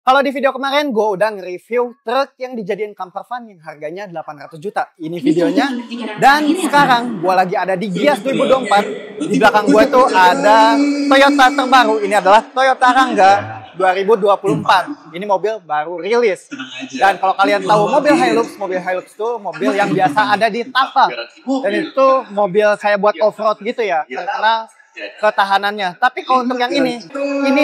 Kalau di video kemarin gue udah nge-review truk yang dijadiin camper van yang harganya 800 juta. Ini videonya. Dan sekarang gue lagi ada di Gias 2024. Di belakang gue tuh ada Toyota terbaru. Ini adalah Toyota Rangga 2024. Ini mobil baru rilis. Dan kalau kalian tahu mobil Hilux itu mobil yang biasa ada di Tava. Dan itu mobil saya buat off-road gitu ya. Karena ketahanannya. Tapi kalau untuk yang ini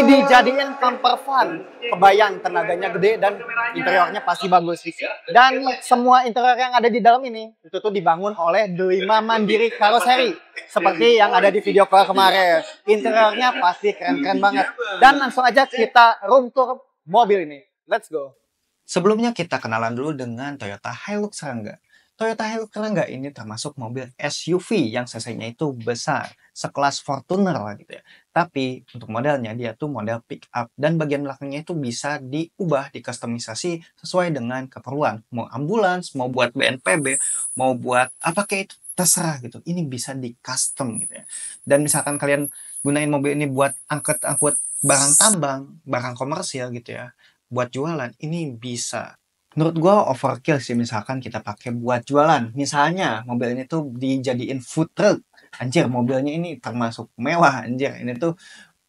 dijadiin camper van. Kebayang tenaganya gede dan interiornya pasti bagus. Dan semua interior yang ada di dalam ini itu tuh dibangun oleh Delima Mandiri Karoseri. Seperti yang ada di video kemarin. Interiornya pasti keren-keren banget. Dan langsung aja kita room tour mobil ini. Let's go. Sebelumnya kita kenalan dulu dengan Toyota Hilux Rangga. Toyota Hilux Rangga ini termasuk mobil SUV yang cc-nya itu besar, sekelas Fortuner lah gitu ya. Tapi untuk modelnya dia tuh model pick up dan bagian belakangnya itu bisa diubah, dikustomisasi sesuai dengan keperluan. Mau ambulans, mau buat BNPB, mau buat apa kayak itu terserah gitu. Ini bisa di custom gitu ya. Dan misalkan kalian gunain mobil ini buat angkut barang tambang, barang komersial gitu ya, buat jualan, ini bisa. Menurut gue overkill sih misalkan kita pakai buat jualan. Misalnya mobil ini tuh dijadiin food truck. Anjir, mobilnya ini termasuk mewah anjir. Ini tuh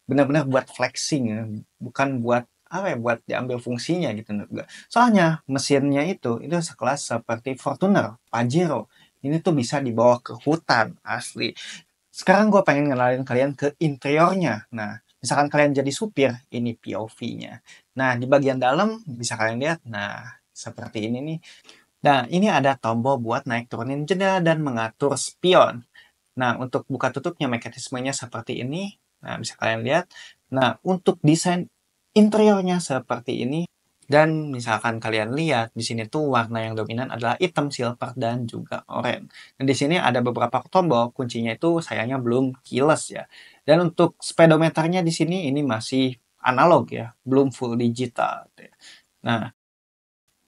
benar-benar buat flexing ya. Bukan buat apa ya, buat diambil fungsinya gitu menurut gue. Soalnya mesinnya itu sekelas seperti Fortuner, Pajero. Ini tuh bisa dibawa ke hutan asli. Sekarang gue pengen ngenalin kalian ke interiornya. Nah, misalkan kalian jadi supir, ini POV-nya. Nah, di bagian dalam bisa kalian lihat, nah seperti ini nih. Nah, ini ada tombol buat naik turunin jendela dan mengatur spion. Nah, untuk buka tutupnya mekanismenya seperti ini. Nah, bisa kalian lihat. Nah, untuk desain interiornya seperti ini. Dan misalkan kalian lihat, di sini tuh warna yang dominan adalah hitam, silver, dan juga oranye. Dan di sini ada beberapa tombol, kuncinya itu sayangnya belum keyless ya. Dan untuk speedometernya di sini ini masih analog ya, belum full digital. Nah,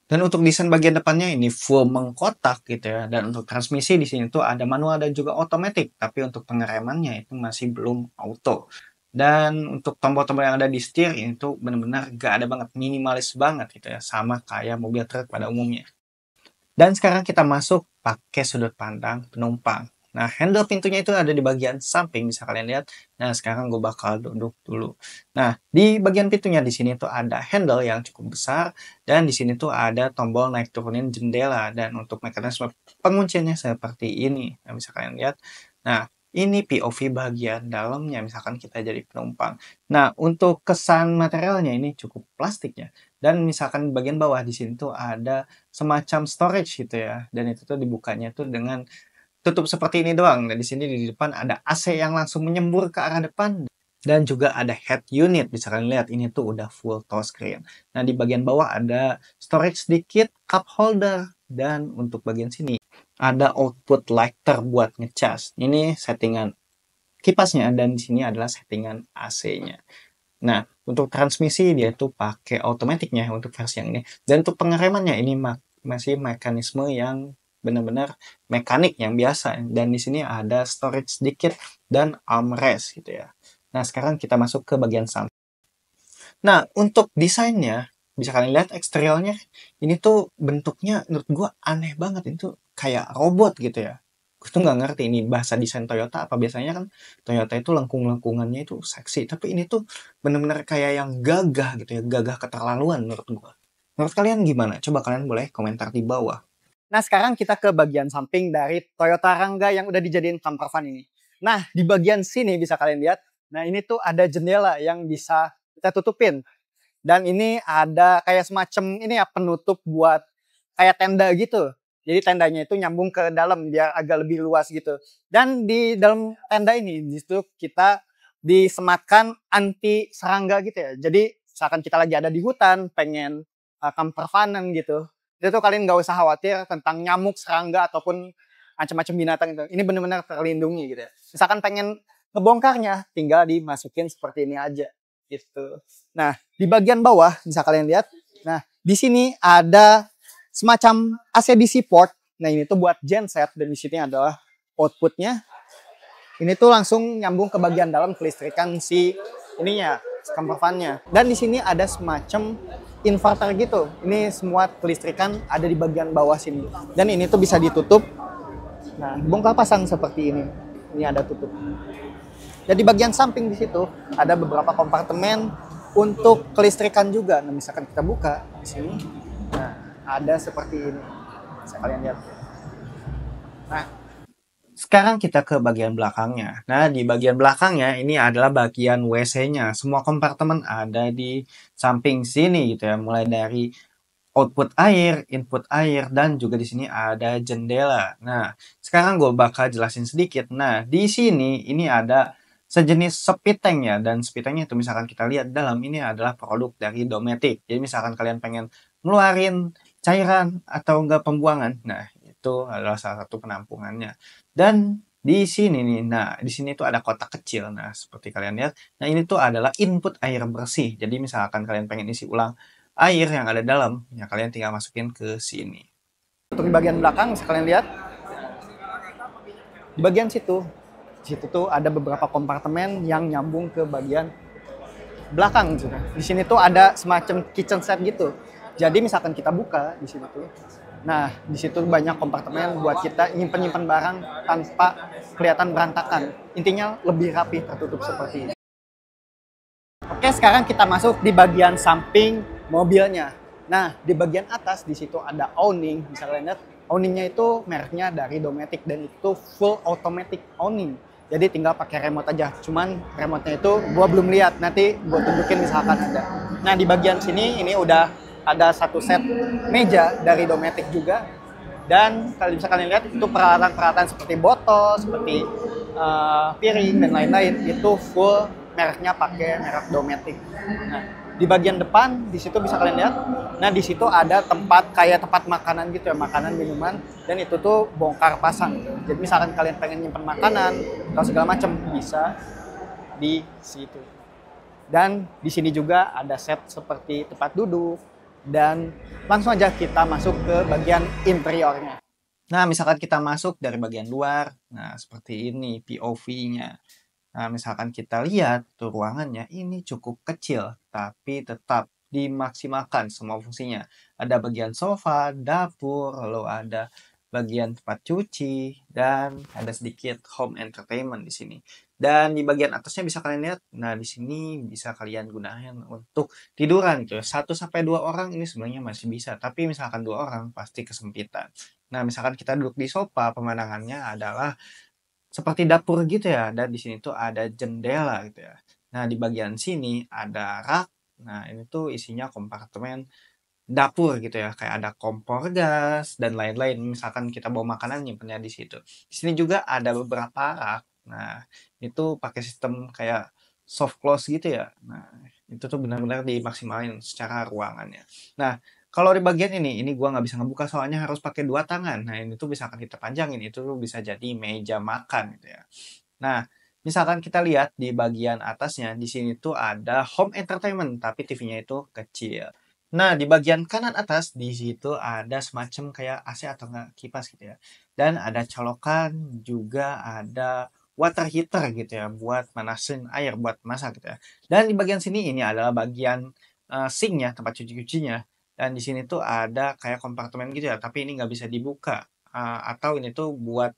dan untuk desain bagian depannya ini full mengkotak gitu ya. Dan untuk transmisi di sini tuh ada manual dan juga otomatis. Tapi untuk pengeremannya itu masih belum auto. Dan untuk tombol-tombol yang ada di setir ini tuh benar-benar gak ada banget, minimalis banget gitu ya. Sama kayak mobil truk pada umumnya. Dan sekarang kita masuk pakai sudut pandang penumpang. Nah, handle pintunya itu ada di bagian samping, bisa kalian lihat. Nah, sekarang gue bakal duduk dulu. Nah, di bagian pintunya di sini tuh ada handle yang cukup besar. Dan di sini tuh ada tombol naik turunin jendela. Dan untuk mekanisme pengunciannya seperti ini. Nah, bisa kalian lihat. Nah, ini POV bagian dalamnya, misalkan kita jadi penumpang. Nah, untuk kesan materialnya ini cukup plastiknya. Dan misalkan bagian bawah di sini tuh ada semacam storage gitu ya. Dan itu tuh dibukanya tuh dengan tutup seperti ini doang. Dan di sini di depan ada AC yang langsung menyembur ke arah depan. Dan juga ada head unit. Bisa kalian lihat ini tuh udah full touchscreen. Nah, di bagian bawah ada storage sedikit, cup holder. Dan untuk bagian sini ada output lighter buat ngecas. Ini settingan kipasnya dan di sini adalah settingan AC-nya. Nah, untuk transmisi dia tuh pakai automaticnya untuk versi yang ini. Dan untuk pengeremannya ini masih mekanisme yang benar-benar mekanik yang biasa. Dan di sini ada storage sedikit dan armrest gitu ya. Nah, sekarang kita masuk ke bagian samping. Nah, untuk desainnya, bisa kalian lihat eksteriornya, ini tuh bentuknya menurut gue aneh banget. Ini tuh kayak robot gitu ya. Gue tuh nggak ngerti ini bahasa desain Toyota apa. Biasanya kan Toyota itu lengkung-lengkungannya itu seksi. Tapi ini tuh bener-bener kayak yang gagah gitu ya. Gagah keterlaluan menurut gue. Menurut kalian gimana? Coba kalian boleh komentar di bawah. Nah, sekarang kita ke bagian samping dari Toyota Rangga yang udah dijadiin camper van ini. Nah, di bagian sini bisa kalian lihat. Nah, ini tuh ada jendela yang bisa kita tutupin. Dan ini ada kayak semacam ini ya penutup buat kayak tenda gitu. Jadi tendanya itu nyambung ke dalam biar agak lebih luas gitu. Dan di dalam tenda ini di situ kita disematkan anti serangga gitu ya. Jadi misalkan kita lagi ada di hutan pengen camper vanan gitu. Itu kalian nggak usah khawatir tentang nyamuk, serangga ataupun macam-macam binatang itu. Ini benar-benar terlindungi gitu ya. Misalkan pengen ngebongkarnya tinggal dimasukin seperti ini aja gitu. Nah, di bagian bawah bisa kalian lihat. Nah, di sini ada semacam AC DC port. Nah, ini tuh buat genset dan di sini adalah outputnya. Ini tuh langsung nyambung ke bagian dalam kelistrikan si ininya, camper van-nya. Dan di sini ada semacam inverter gitu. Ini semua kelistrikan ada di bagian bawah sini. Dan ini tuh bisa ditutup. Nah, bongkar pasang seperti ini. Ini ada tutup. Jadi bagian samping di situ ada beberapa kompartemen untuk kelistrikan juga. Nah, misalkan kita buka di sini, nah ada seperti ini. Bisa kalian lihat. Nah, sekarang kita ke bagian belakangnya. Nah, di bagian belakangnya ini adalah bagian WC-nya. Semua kompartemen ada di samping sini gitu ya. Mulai dari output air, input air, dan juga di sini ada jendela. Nah, sekarang gue bakal jelasin sedikit. Nah, di sini ini ada sejenis sepiteng ya, dan sepitengnya itu misalkan kita lihat dalam ini adalah produk dari Dometic. Jadi misalkan kalian pengen ngeluarin cairan atau enggak pembuangan, nah itu adalah salah satu penampungannya. Dan di sini nih, nah di sini tuh ada kotak kecil. Nah, seperti kalian lihat, nah ini tuh adalah input air bersih. Jadi misalkan kalian pengen isi ulang air yang ada dalam, ya kalian tinggal masukin ke sini. untuk di bagian belakang bisa kalian lihat. Di bagian situ tuh ada beberapa kompartemen yang nyambung ke bagian belakang juga. Di sini tuh ada semacam kitchen set gitu. Jadi misalkan kita buka di sini tuh, nah di situ banyak kompartemen buat kita nyimpen barang tanpa kelihatan berantakan. Intinya lebih rapi, tertutup seperti ini. Oke, sekarang kita masuk di bagian samping mobilnya. Nah, di bagian atas di situ ada awning. Bisa kalian lihat, awningnya itu mereknya dari Dometic dan itu full automatic awning. Jadi tinggal pakai remote aja. Cuman remote-nya itu gua belum lihat. Nanti gua tunjukin misalkan ada. Nah, di bagian sini ini udah ada satu set meja dari Dometic juga. Dan kalau bisa kalian lihat itu peralatan-peralatan seperti botol, seperti piring dan lain-lain itu full mereknya pakai merek Dometic. Nah, di bagian depan di situ bisa kalian lihat. Nah, di situ ada tempat kayak tempat makanan gitu ya, makanan, minuman, dan itu tuh bongkar pasang. Jadi misalkan kalian pengen nyimpen makanan atau segala macam bisa di situ. Dan di sini juga ada set seperti tempat duduk dan langsung aja kita masuk ke bagian interiornya. Nah, misalkan kita masuk dari bagian luar, nah seperti ini POV-nya. Nah, misalkan kita lihat tuh ruangannya ini cukup kecil, tapi tetap dimaksimalkan semua fungsinya. Ada bagian sofa, dapur, lalu ada bagian tempat cuci, dan ada sedikit home entertainment di sini. Dan di bagian atasnya bisa kalian lihat, nah di sini bisa kalian gunakan untuk tiduran gitu ya. 1-2 orang ini sebenarnya masih bisa, tapi misalkan 2 orang pasti kesempitan. Nah, misalkan kita duduk di sofa, pemandangannya adalah seperti dapur gitu ya, dan di sini tuh ada jendela gitu ya. Nah, di bagian sini ada rak. Nah, ini tuh isinya kompartemen dapur gitu ya, kayak ada kompor gas dan lain-lain. Misalkan kita bawa makanan nyimpennya di situ. Di sini juga ada beberapa rak. Nah, itu pakai sistem kayak soft close gitu ya. Nah, itu tuh benar-benar dimaksimalin secara ruangannya. Nah, kalau di bagian ini gua nggak bisa ngebuka soalnya harus pakai 2 tangan. Nah, ini tuh misalkan kita panjangin, itu tuh bisa jadi meja makan gitu ya. Nah, misalkan kita lihat di bagian atasnya, di sini tuh ada home entertainment, tapi TV-nya itu kecil. Nah, di bagian kanan atas, di situ ada semacam kayak AC atau enggak kipas gitu ya. Dan ada colokan, juga ada water heater gitu ya, buat manasin air, buat masak gitu ya. Dan di bagian sini ini adalah bagian sink-nya, tempat cuci-cucinya. Dan di sini tuh ada kayak kompartemen gitu ya, tapi ini nggak bisa dibuka. Atau ini tuh buat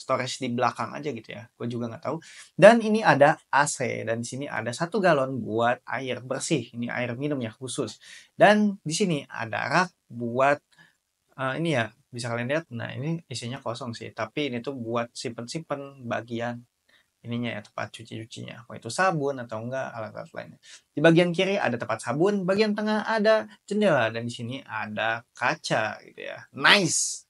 storage di belakang aja gitu ya. Gue juga nggak tahu. Dan ini ada AC dan di sini ada 1 galon buat air bersih. Ini air minum ya khusus. Dan di sini ada rak buat ini ya bisa kalian lihat. Nah, ini isinya kosong sih, tapi ini tuh buat simpen-simpen bagian ininya ya, tempat cuci-cucinya, mau itu sabun atau enggak alat-alat lainnya. Di bagian kiri ada tempat sabun, bagian tengah ada jendela, dan di sini ada kaca gitu ya. Nice.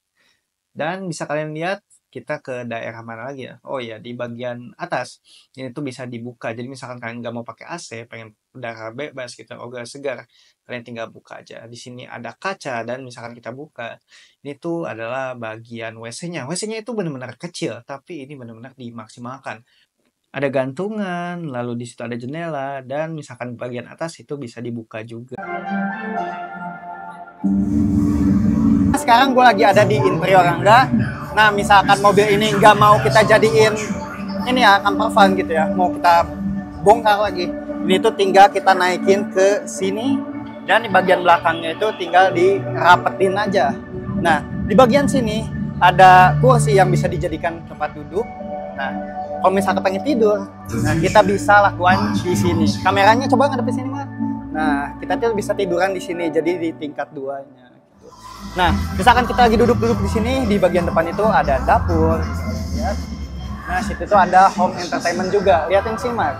Dan bisa kalian lihat kita ke daerah mana lagi ya? Oh ya, di bagian atas ini tuh bisa dibuka. Jadi misalkan kalian nggak mau pakai AC, pengen udara bebas gitu, udara segar, kalian tinggal buka aja. Di sini ada kaca dan misalkan kita buka, ini tuh adalah bagian WC-nya. WC-nya itu benar-benar kecil, tapi ini benar-benar dimaksimalkan. Ada gantungan, lalu di situ ada jendela, dan misalkan bagian atas itu bisa dibuka juga. Sekarang gue lagi ada di interior Angga. Nah, misalkan mobil ini nggak mau kita jadiin ini ya camper van gitu ya, mau kita bongkar lagi. Ini tuh tinggal kita naikin ke sini. Dan di bagian belakangnya itu tinggal dirapetin aja. Nah, di bagian sini ada kursi yang bisa dijadikan tempat duduk. Nah, kalau misalnya pengen tidur, nah kita bisa lakukan di sini. Kameranya coba ngadep di sini, Mas. Nah, kita tuh bisa tiduran di sini, jadi di tingkat 2-nya. Nah, misalkan kita lagi duduk-duduk di sini, di bagian depan itu ada dapur. Lihat. Nah, situ tuh ada home entertainment juga. Lihatin sih, Mas.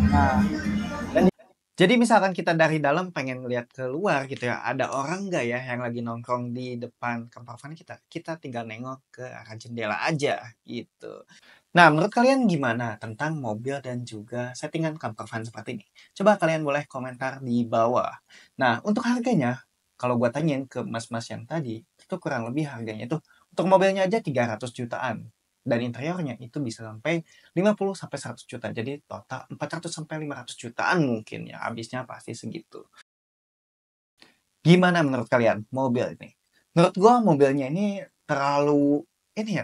Nah, Jadi misalkan kita dari dalam pengen ngeliat keluar gitu ya, ada orang nggak ya yang lagi nongkrong di depan camper van kita? Kita tinggal nengok ke arah jendela aja gitu. Nah, menurut kalian gimana tentang mobil dan juga settingan camper van seperti ini? Coba kalian boleh komentar di bawah. Nah, untuk harganya, kalau gua tanyain ke mas-mas yang tadi, itu kurang lebih harganya itu untuk mobilnya aja 300 jutaan. Dan interiornya itu bisa sampai 50 sampai 100 juta. Jadi total 400 sampai 500 jutaan mungkin ya. Habisnya pasti segitu. Gimana menurut kalian mobil ini? Menurut gua mobilnya ini terlalu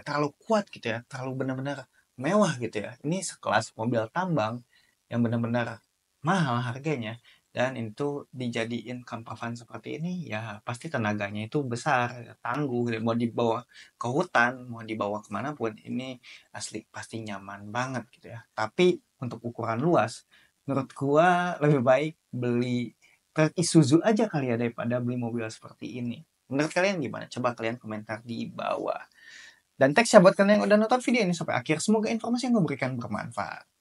terlalu kuat gitu ya, terlalu benar-benar mewah gitu ya. Ini sekelas mobil tambang yang benar-benar mahal harganya dan itu dijadiin camper van seperti ini ya pasti tenaganya itu besar, tangguh, mau dibawa ke hutan, mau dibawa kemana pun ini asli pasti nyaman banget gitu ya. Tapi untuk ukuran luas, menurut gua lebih baik beli truk Isuzu aja kali ya daripada beli mobil seperti ini. Menurut kalian gimana? Coba kalian komentar di bawah. Dan thanks ya buat kalian yang udah nonton video ini sampai akhir. Semoga informasi yang gue berikan bermanfaat.